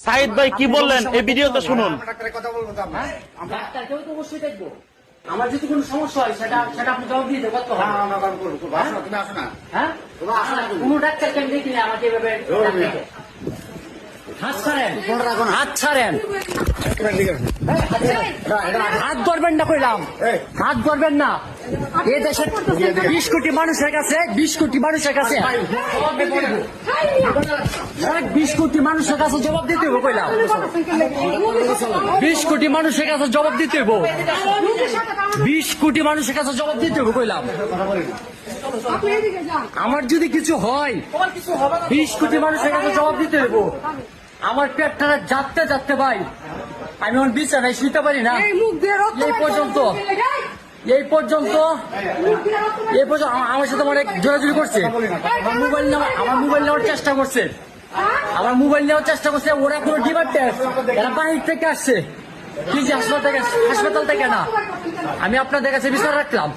সাইদ ভাই কি বললেন এই ভিডিওতে শুনুন। ডাক্তারকেও তো অবশ্যই দেখবো। আমার যদি কোনো সমস্যা হয় সেটা আপনি জবাব দিয়ে দেবো। হ্যাঁ, কোনো ডাক্তারকে আমি দেখিনি আমাকে এভাবে হাত ছাড়েন, হাত ছাড়েন, হাত ধরবেন না কইলাম, হাত ধরবেন না। এ দেশের 20 কোটি মানুষের কাছে 20 কোটি মানুষের কাছে 20 কোটি মানুষের কাছে জবাব দিতে হবে কইলাম। 20 কোটি মানুষের কাছে জবাব দিতে হবে। 20 কোটি মানুষের কাছে জবাব দিতে হবে কইলাম। আমার যদি কিছু হয় 20 কোটি মানুষের কাছে জবাব দিতে হবে। আমার পেটটা যাতে যাতে ভাই আমি আমার বিছানায় শুইতে পারি না। এই পর্যন্ত আমার সাথে অনেক জোরাজুরি করছে। আমার মোবাইল নেওয়ার চেষ্টা করছে। ওরা কোনো ডিমান্ড টেস্ট, এরা বাহির থেকে আসছে। কি যে হাসপাতাল থেকে না, আমি আপনাদের কাছে বিচার রাখলাম।